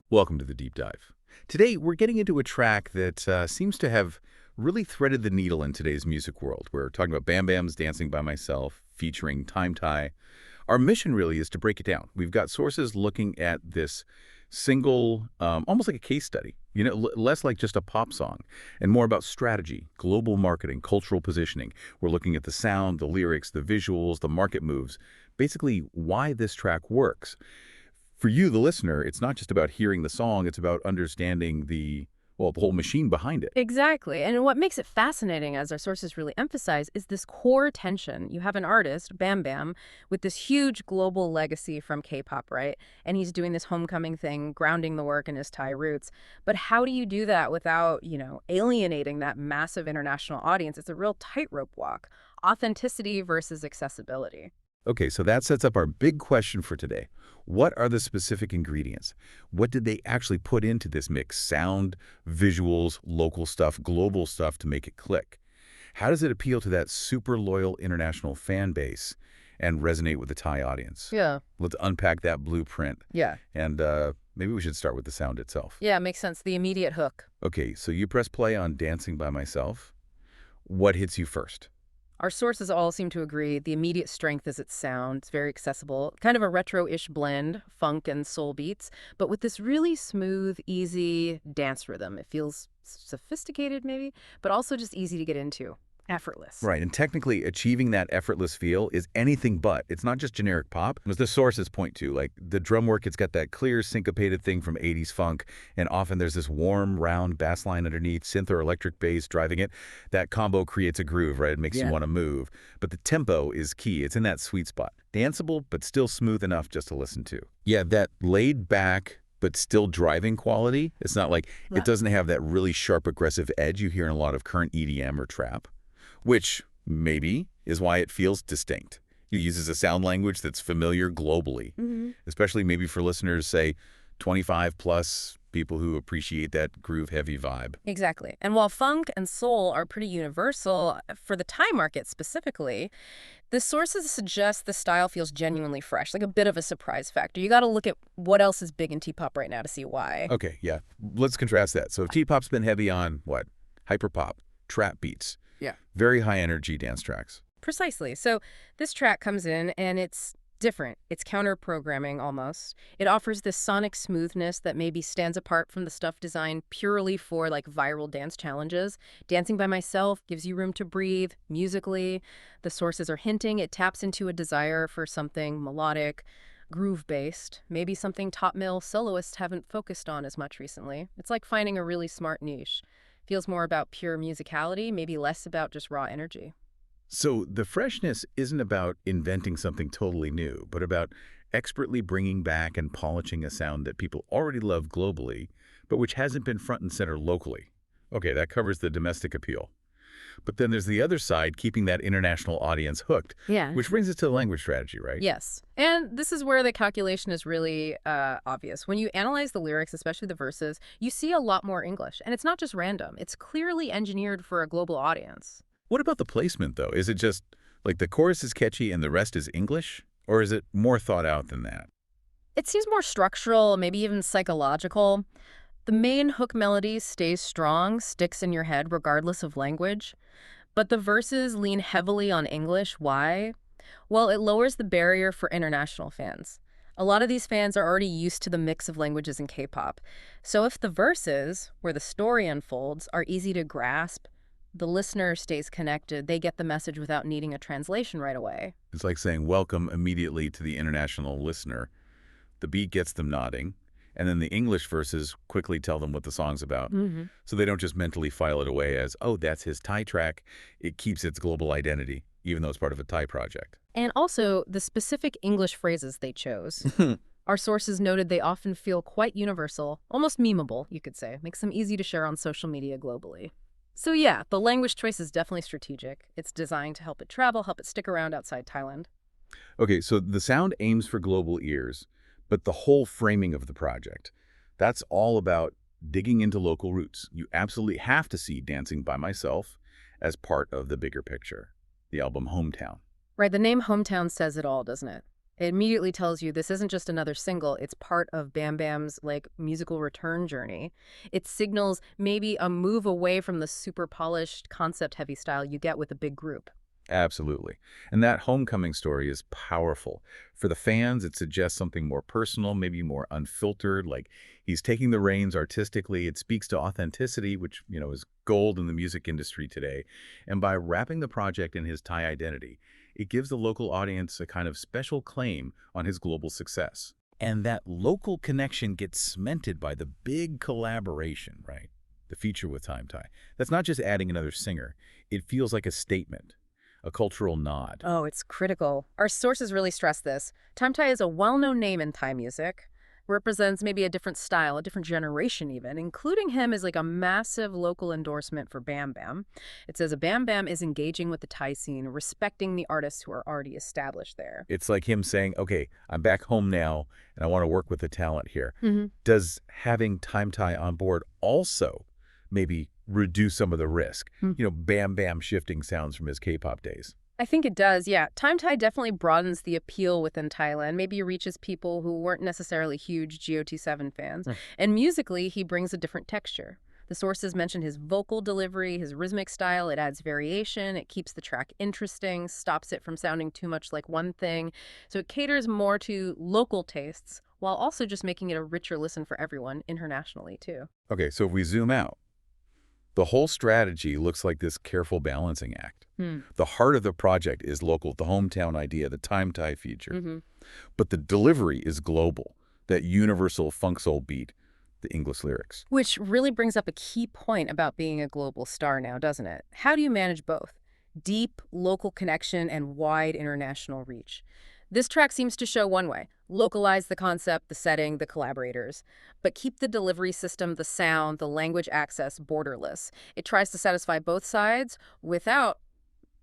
Welcome to the Deep Dive. Today, we're getting into a track that seems to have really threaded the needle in today's music world. We're talking about BamBam's Dancing by Myself, featuring Timethai. Our mission really is to break it down. We've got sources looking at this single, almost like a case study, less like just a pop song, and more about strategy, global marketing, cultural positioning. We're looking at the sound, the lyrics, the visuals, the market moves, basically why this track works. For you, the listener, it's not just about hearing the song, it's about understanding the whole machine behind it. Exactly. And what makes it fascinating, as our sources really emphasize, is this core tension. You have an artist, BamBam, with this huge global legacy from K-pop, right? And he's doing this homecoming thing, grounding the work in his Thai roots. But how do you do that without, alienating that massive international audience? It's a real tightrope walk. Authenticity versus accessibility. Okay, so that sets up our big question for today. What are the specific ingredients? What did they actually put into this mix? Sound, visuals, local stuff, global stuff to make it click? How does it appeal to that super loyal international fan base and resonate with the Thai audience? Yeah. Let's unpack that blueprint. Yeah. And maybe we should start with the sound itself. Yeah, makes sense. The immediate hook. Okay, so you press play on Dancing by Myself. What hits you first? Our sources all seem to agree the immediate strength is its sound. It's very accessible, kind of a retro-ish blend, funk and soul beats, but with this really smooth, easy dance rhythm. It feels sophisticated maybe, but also just easy to get into. Effortless. Right, and technically achieving that effortless feel is anything but. It's not just generic pop. As the sources point to, like the drum work, it's got that clear syncopated thing from 80s funk, and often there's this warm, round bass line underneath, synth or electric bass driving it. That combo creates a groove, right? It makes you want to move. But the tempo is key. It's in that sweet spot. Danceable, but still smooth enough just to listen to. Yeah, that laid back but still driving quality. It's not like it doesn't have that really sharp, aggressive edge you hear in a lot of current EDM or trap. Which, maybe, is why it feels distinct. It uses a sound language that's familiar globally, especially maybe for listeners, say, 25 plus, people who appreciate that groove-heavy vibe. Exactly. And while funk and soul are pretty universal, for the Thai market specifically, the sources suggest the style feels genuinely fresh, like a bit of a surprise factor. You got to look at what else is big in T-pop right now to see why. Okay, yeah. Let's contrast that. So T-pop's been heavy on, what? Hyperpop, trap beats. Yeah. Very high energy dance tracks. Precisely. So this track comes in and it's different. It's counter-programming almost. It offers this sonic smoothness that maybe stands apart from the stuff designed purely for like viral dance challenges. Dancing by Myself gives you room to breathe musically. The sources are hinting it taps into a desire for something melodic, groove-based, maybe something top-mill soloists haven't focused on as much recently. It's like finding a really smart niche. Feels more about pure musicality, maybe less about just raw energy. So the freshness isn't about inventing something totally new, but about expertly bringing back and polishing a sound that people already love globally, but which hasn't been front and center locally. Okay, that covers the domestic appeal. But then there's the other side, keeping that international audience hooked. Yeah. Which brings us to the language strategy, right? Yes. And this is where the calculation is really obvious. When you analyze the lyrics, especially the verses, you see a lot more English. And it's not just random. It's clearly engineered for a global audience. What about the placement, though? Is it just like the chorus is catchy and the rest is English? Or is it more thought out than that? It seems more structural, maybe even psychological. The main hook melody stays strong, sticks in your head regardless of language. But the verses lean heavily on English. Why? Well, it lowers the barrier for international fans. A lot of these fans are already used to the mix of languages in K-pop. So if the verses, where the story unfolds, are easy to grasp, the listener stays connected. They get the message without needing a translation right away. It's like saying welcome immediately to the international listener. The beat gets them nodding, and then the English verses quickly tell them what the song's about. So they don't just mentally file it away as, oh, that's his Thai track. It keeps its global identity, even though it's part of a Thai project. And also, the specific English phrases they chose. Our sources noted they often feel quite universal, almost memeable, you could say. Makes them easy to share on social media globally. So yeah, the language choice is definitely strategic. It's designed to help it travel, help it stick around outside Thailand. Okay, so the sound aims for global ears, but the whole framing of the project, that's all about digging into local roots. You absolutely have to see Dancing by Myself as part of the bigger picture, the album Hometown. Right, the name Hometown says it all, doesn't it? It immediately tells you this isn't just another single, it's part of BamBam's like musical return journey. It signals maybe a move away from the super polished, concept-heavy style you get with a big group. Absolutely. And that homecoming story is powerful. For the fans, it suggests something more personal, maybe more unfiltered, like he's taking the reins artistically. It speaks to authenticity, which, is gold in the music industry today. And by wrapping the project in his Thai identity, it gives the local audience a kind of special claim on his global success. And that local connection gets cemented by the big collaboration, right? The feature with Timethai. That's not just adding another singer. It feels like a statement, a cultural nod. Oh, it's critical. Our sources really stress this. Timethai is a well-known name in Thai music, represents maybe a different style, a different generation even. Including him is like a massive local endorsement for BamBam. It says a BamBam is engaging with the Thai scene, respecting the artists who are already established there. It's like him saying, okay, I'm back home now, and I want to work with the talent here. Mm-hmm. Does having Timethai on board also maybe reduce some of the risk? Bam Bam shifting sounds from his K-pop days. I think it does, yeah. Timethai definitely broadens the appeal within Thailand. Maybe it reaches people who weren't necessarily huge GOT7 fans. And musically, he brings a different texture. The sources mention his vocal delivery, his rhythmic style. It adds variation. It keeps the track interesting, stops it from sounding too much like one thing. So it caters more to local tastes while also just making it a richer listen for everyone internationally, too. Okay, so if we zoom out, the whole strategy looks like this careful balancing act. The heart of the project is local, the hometown idea, the Timethai feature. But the delivery is global, that universal funk soul beat, the English lyrics. Which really brings up a key point about being a global star now, doesn't it? How do you manage both? Deep local connection and wide international reach. This track seems to show one way. Localize the concept, the setting, the collaborators, but keep the delivery system, the sound, the language access borderless. It tries to satisfy both sides without,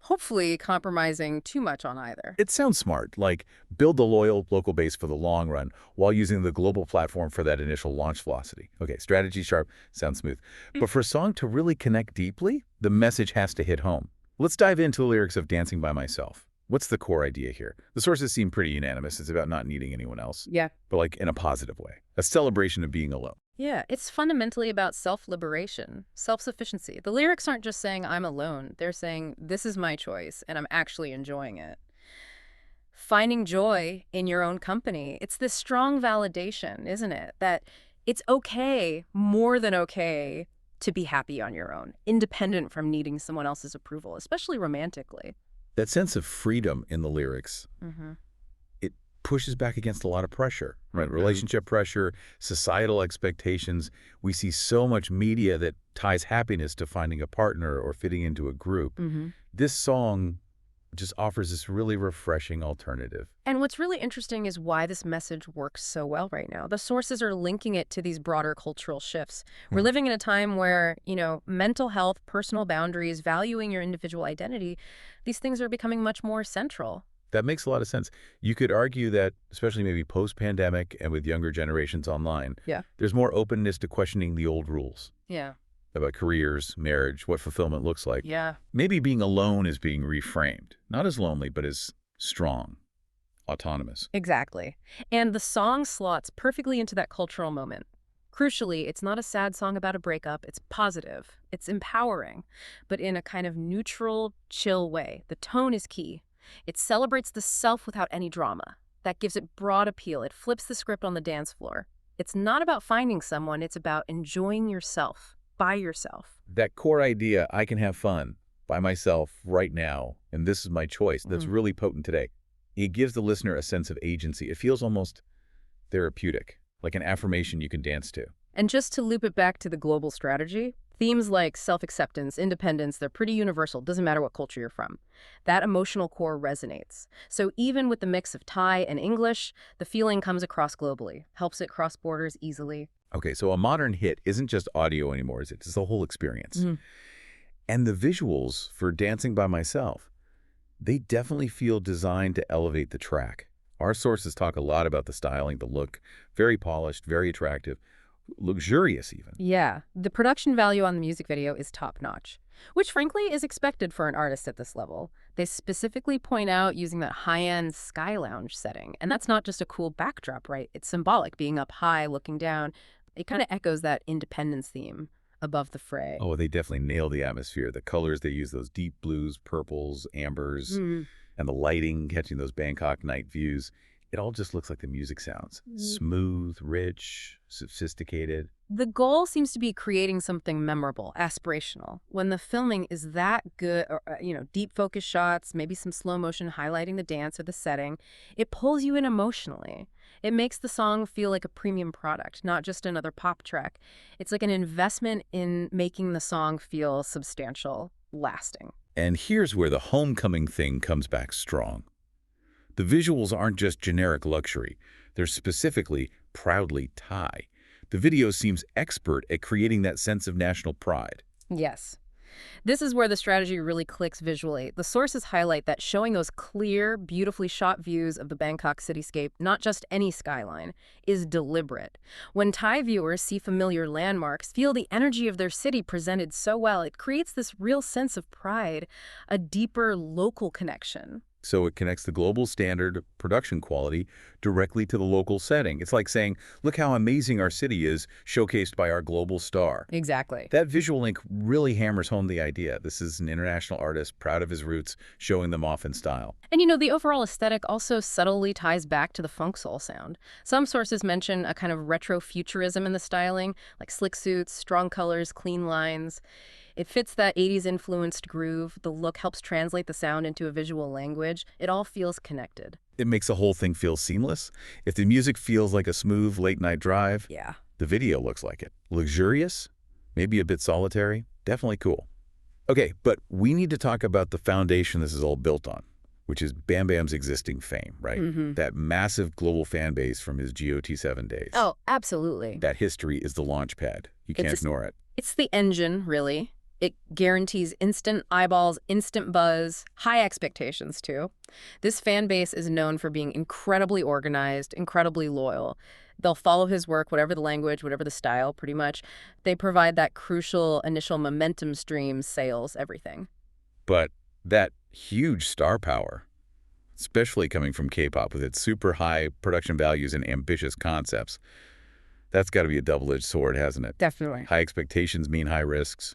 hopefully, compromising too much on either. It sounds smart, like build the loyal local base for the long run while using the global platform for that initial launch velocity. Okay, strategy sharp, sounds smooth. But for a song to really connect deeply, the message has to hit home. Let's dive into the lyrics of Dancing by Myself. What's the core idea here? The sources seem pretty unanimous. It's about not needing anyone else. Yeah. But like in a positive way. A celebration of being alone. Yeah, it's fundamentally about self-liberation, self-sufficiency. The lyrics aren't just saying I'm alone. They're saying this is my choice and I'm actually enjoying it. Finding joy in your own company. It's this strong validation, isn't it? That it's okay, more than okay, to be happy on your own, independent from needing someone else's approval, especially romantically. That sense of freedom in the lyrics, it pushes back against a lot of pressure, right? Relationship pressure, societal expectations. We see so much media that ties happiness to finding a partner or fitting into a group. This song just offers this really refreshing alternative. And what's really interesting is why this message works so well right now. The sources are linking it to these broader cultural shifts. We're living in a time where, mental health, personal boundaries, valuing your individual identity, these things are becoming much more central. That makes a lot of sense. You could argue that, especially maybe post-pandemic and with younger generations online, there's more openness to questioning the old rules. Yeah. About careers, marriage, what fulfillment looks like. Yeah. Maybe being alone is being reframed. Not as lonely, but as strong, autonomous. Exactly. And the song slots perfectly into that cultural moment. Crucially, it's not a sad song about a breakup. It's positive. It's empowering, but in a kind of neutral, chill way. The tone is key. It celebrates the self without any drama. That gives it broad appeal. It flips the script on the dance floor. It's not about finding someone. It's about enjoying yourself. By yourself. That core idea, I can have fun by myself right now, and this is my choice, that's really potent today. It gives the listener a sense of agency. It feels almost therapeutic, like an affirmation you can dance to. And just to loop it back to the global strategy, themes like self-acceptance, independence, they're pretty universal. Doesn't matter what culture you're from. That emotional core resonates. So even with the mix of Thai and English, the feeling comes across globally, helps it cross borders easily. Okay, so a modern hit isn't just audio anymore, is it? It's the whole experience. And the visuals for Dancing by Myself, they definitely feel designed to elevate the track. Our sources talk a lot about the styling, the look, very polished, very attractive, luxurious even. Yeah, the production value on the music video is top-notch. which frankly is expected for an artist at this level. They specifically point out using that high-end sky lounge setting. And that's not just a cool backdrop, right? It's symbolic, being up high, looking down. It kind of echoes that independence theme above the fray. Oh, they definitely nail the atmosphere. The colors they use, those deep blues, purples, ambers, and the lighting catching those Bangkok night views. It all just looks like the music sounds. Smooth, rich, sophisticated. The goal seems to be creating something memorable, aspirational. When the filming is that good, or, deep focus shots, maybe some slow motion highlighting the dance or the setting, it pulls you in emotionally. It makes the song feel like a premium product, not just another pop track. It's like an investment in making the song feel substantial, lasting. And here's where the homecoming thing comes back strong. The visuals aren't just generic luxury. They're specifically proudly Thai. The video seems expert at creating that sense of national pride. Yes. This is where the strategy really clicks visually. The sources highlight that showing those clear, beautifully shot views of the Bangkok cityscape, not just any skyline, is deliberate. When Thai viewers see familiar landmarks, feel the energy of their city presented so well, it creates this real sense of pride, a deeper local connection. So it connects the global standard of production quality directly to the local setting. It's like saying, look how amazing our city is, showcased by our global star. Exactly. That visual link really hammers home the idea. This is an international artist, proud of his roots, showing them off in style. And the overall aesthetic also subtly ties back to the funk soul sound. Some sources mention a kind of retro-futurism in the styling, like slick suits, strong colors, clean lines. It fits that 80s influenced groove. The look helps translate the sound into a visual language. It all feels connected. It makes the whole thing feel seamless. If the music feels like a smooth late-night drive, Yeah. the video looks like it. Luxurious, maybe a bit solitary, definitely cool. Okay, but we need to talk about the foundation this is all built on, which is BamBam's existing fame, right? That massive global fan base from his GOT7 days. Oh, absolutely. That history is the launch pad. You can't ignore it. It's the engine, really. It guarantees instant eyeballs, instant buzz, high expectations, too. This fan base is known for being incredibly organized, incredibly loyal. They'll follow his work, whatever the language, whatever the style, pretty much. They provide that crucial initial momentum stream, sales, everything. But that huge star power, especially coming from K-pop with its super high production values and ambitious concepts, that's got to be a double-edged sword, hasn't it? Definitely. High expectations mean high risks.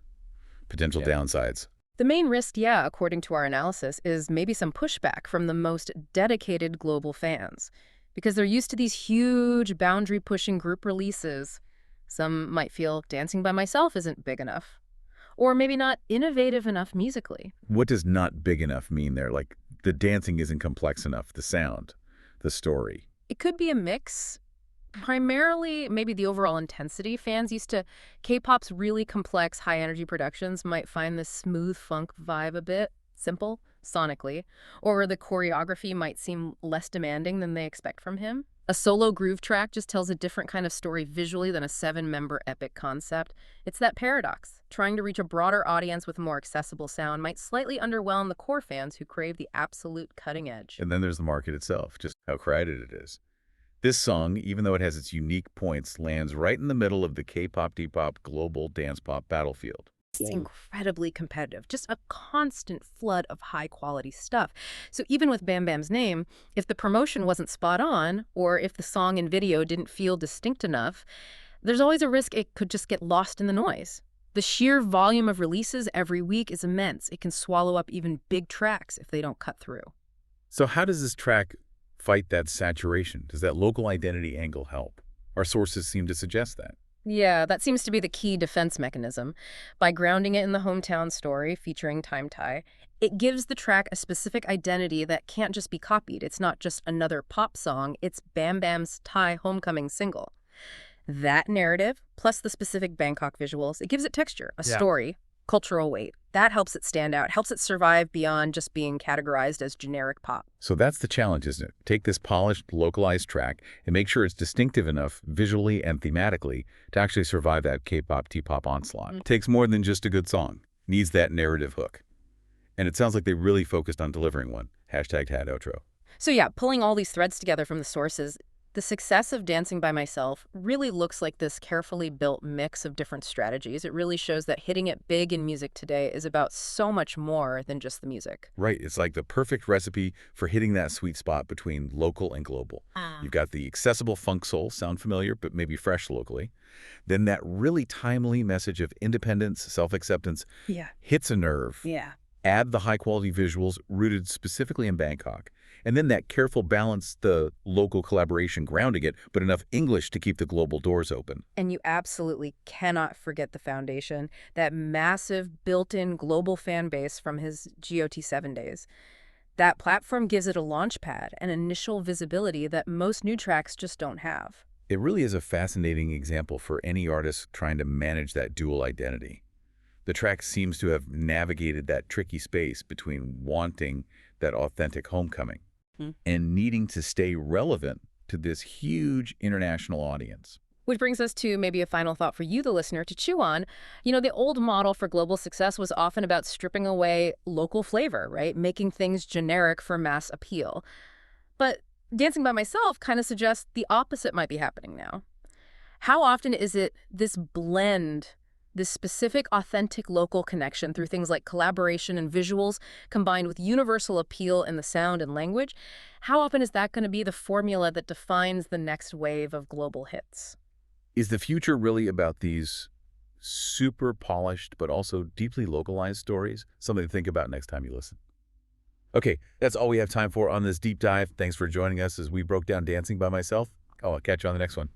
Potential downsides. The main risk, according to our analysis, is maybe some pushback from the most dedicated global fans. Because they're used to these huge boundary-pushing group releases. Some might feel Dancing by Myself isn't big enough. Or maybe not innovative enough musically. What does not big enough mean there? Like, the dancing isn't complex enough, the sound, the story. It could be a mix. Primarily, maybe the overall intensity. Fans used to K-pop's really complex, high-energy productions might find this smooth funk vibe a bit simple, sonically, or the choreography might seem less demanding than they expect from him. A solo groove track just tells a different kind of story visually than a 7-member epic concept. It's that paradox. Trying to reach a broader audience with a more accessible sound might slightly underwhelm the core fans who crave the absolute cutting edge. And then there's the market itself, just how crowded it is. This song, even though it has its unique points, lands right in the middle of the K-pop, D-pop, global dance pop battlefield. It's incredibly competitive, just a constant flood of high-quality stuff. So even with BamBam's name, if the promotion wasn't spot on, or if the song and video didn't feel distinct enough, there's always a risk it could just get lost in the noise. The sheer volume of releases every week is immense. It can swallow up even big tracks if they don't cut through. So how does this track fight that saturation? Does that local identity angle help? Our sources seem to suggest that. Yeah, that seems to be the key defense mechanism. By grounding it in the hometown story featuring Timethai, it gives the track a specific identity that can't just be copied. It's not just another pop song, it's BamBam's Thai homecoming single. That narrative, plus the specific Bangkok visuals, it gives it texture, a story, cultural weight. That helps it stand out, helps it survive beyond just being categorized as generic pop. So that's the challenge, isn't it? Take this polished, localized track and make sure it's distinctive enough visually and thematically to actually survive that K-pop, T-pop onslaught. It takes more than just a good song. It needs that narrative hook. And it sounds like they really focused on delivering one. #had outro. So yeah, pulling all these threads together from the sources, The success of Dancing by Myself really looks like this carefully built mix of different strategies. It really shows that hitting it big in music today is about so much more than just the music. Right. It's like the perfect recipe for hitting that sweet spot between local and global. You've got the accessible funk soul, sound familiar, but maybe fresh locally. Then that really timely message of independence, self-acceptance Yeah. hits a nerve. Yeah. Add the high-quality visuals rooted specifically in Bangkok. And then that careful balance, the local collaboration grounding it, but enough English to keep the global doors open. And you absolutely cannot forget the foundation, that massive built-in global fan base from his GOT7 days. That platform gives it a launch pad and initial visibility that most new tracks just don't have. It really is a fascinating example for any artist trying to manage that dual identity. The track seems to have navigated that tricky space between wanting that authentic homecoming and needing to stay relevant to this huge international audience. Which brings us to maybe a final thought for you, the listener, to chew on. The old model for global success was often about stripping away local flavor, right? Making things generic for mass appeal. But Dancing by Myself kind of suggests the opposite might be happening now. How often is it this blend, this specific, authentic local connection through things like collaboration and visuals combined with universal appeal in the sound and language? How often is that going to be the formula that defines the next wave of global hits? Is the future really about these super polished but also deeply localized stories? Something to think about next time you listen. Okay, that's all we have time for on this deep dive. Thanks for joining us as we broke down Dancing by Myself. I'll catch you on the next one.